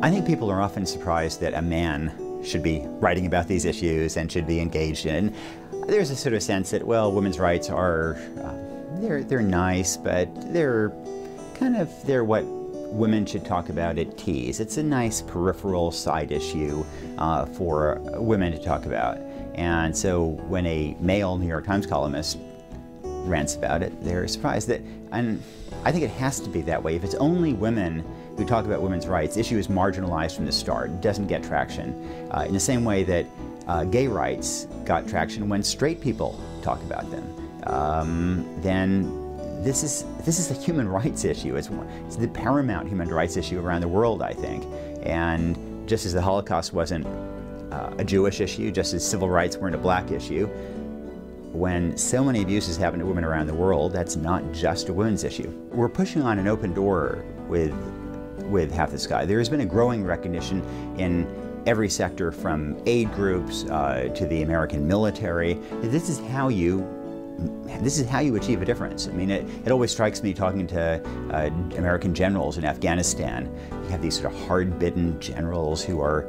I think people are often surprised that a man should be writing about these issues and should be engaged in. There's a sort of sense that, well, women's rights are, they're nice, but they're what women should talk about at teas. It's a nice peripheral side issue for women to talk about. And so when a male New York Times columnist rants about it, they're surprised that, and I think it has to be that way. If it's only women who talk about women's rights, the issue is marginalized from the start. It doesn't get traction. In the same way that gay rights got traction when straight people talk about them, then this is a human rights issue. It's the paramount human rights issue around the world, I think. And just as the Holocaust wasn't a Jewish issue, just as civil rights weren't a black issue, when so many abuses happen to women around the world, that's not just a women's issue. We're pushing on an open door with Half the Sky. There has been a growing recognition in every sector, from aid groups to the American military. This is how you achieve a difference. I mean, it always strikes me talking to American generals in Afghanistan. You have these sort of hard-bitten generals who are,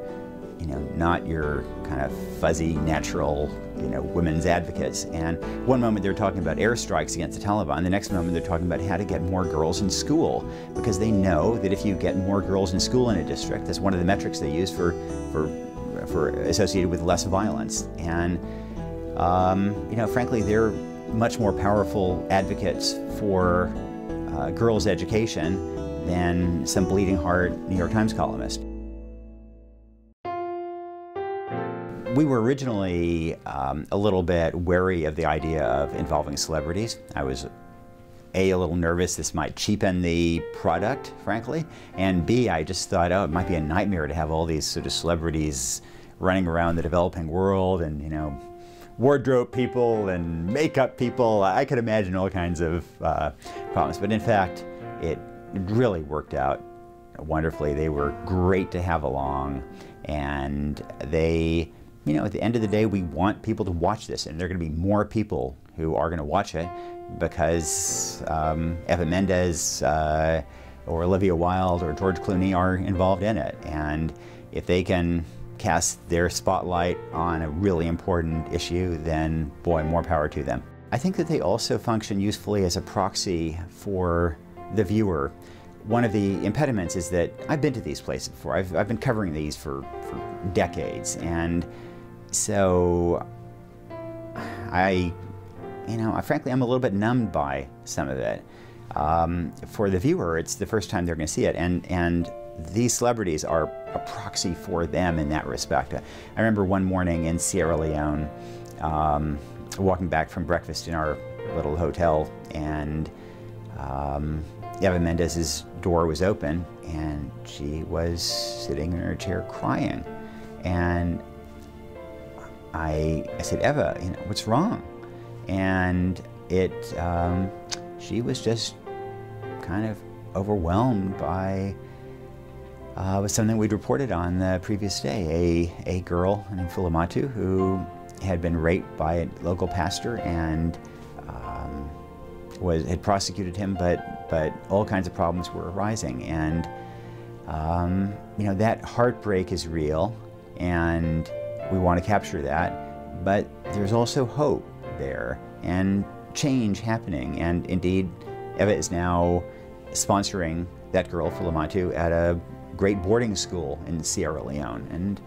not your kind of fuzzy, natural, women's advocates. And one moment they're talking about airstrikes against the Taliban, the next moment they're talking about how to get more girls in school, because they know that if you get more girls in school in a district, that's one of the metrics they use for associated with less violence. And frankly, they're much more powerful advocates for girls' education than some bleeding heart New York Times columnist. We were originally a little bit wary of the idea of involving celebrities. I was A, a little nervous this might cheapen the product, frankly, and B, I just thought, oh, it might be a nightmare to have all these sort of celebrities running around the developing world and, wardrobe people and makeup people. I could imagine all kinds of problems, but in fact, it really worked out wonderfully. They were great to have along, and they, at the end of the day, we want people to watch this, and there are going to be more people who are going to watch it because Eva Mendes or Olivia Wilde or George Clooney are involved in it. And if they can cast their spotlight on a really important issue, then boy, more power to them. I think that they also function usefully as a proxy for the viewer. One of the impediments is that I've been to these places before. I've been covering these for decades, and so frankly, I'm a little bit numbed by some of it. For the viewer, it's the first time they're going to see it, and these celebrities are a proxy for them in that respect. I remember one morning in Sierra Leone, walking back from breakfast in our little hotel, and Eva Mendes's door was open, and she was sitting in her chair crying. And I said, Eva, what's wrong? And she was just kind of overwhelmed by with something we'd reported on the previous day, a girl named Fulamatu who had been raped by a local pastor and had prosecuted him, but all kinds of problems were arising. And that heartbreak is real, and we want to capture that, but there's also hope there and change happening. And indeed, Eva is now sponsoring that girl, Fulamatu, at a great boarding school in Sierra Leone. And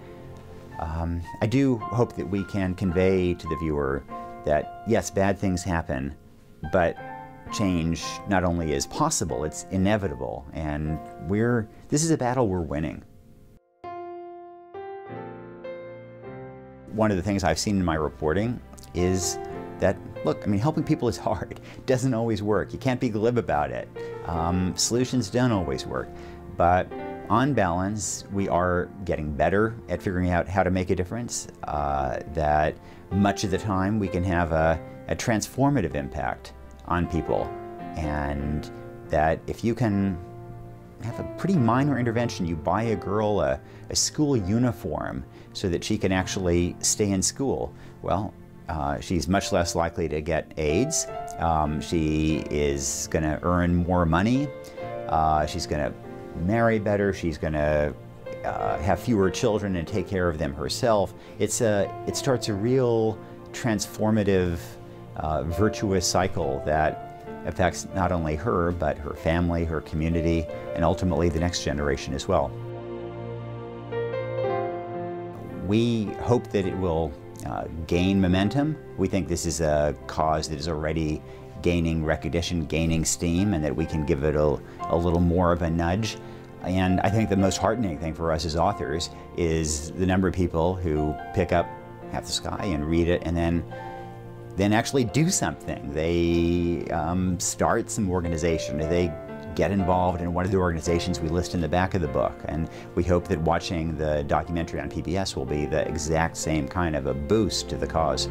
I do hope that we can convey to the viewer that, yes, bad things happen, but change not only is possible, it's inevitable. And this is a battle we're winning. One of the things I've seen in my reporting is that, look, helping people is hard. It doesn't always work. You can't be glib about it. Solutions don't always work. But on balance, we are getting better at figuring out how to make a difference, that much of the time we can have a transformative impact on people, and that if you can have a pretty minor intervention, you buy a girl a school uniform so that she can actually stay in school, well, she's much less likely to get AIDS, she is going to earn more money, she's going to marry better, she's going to have fewer children and take care of them herself. It starts a real transformative, virtuous cycle that affects not only her, but her family, her community, and ultimately the next generation as well. We hope that it will gain momentum. We think this is a cause that is already gaining recognition, gaining steam, and that we can give it a little more of a nudge. And I think the most heartening thing for us as authors is the number of people who pick up Half the Sky and read it and then actually do something. They start some organization. They get involved in one of the organizations we list in the back of the book. And we hope that watching the documentary on PBS will be the exact same kind of a boost to the cause.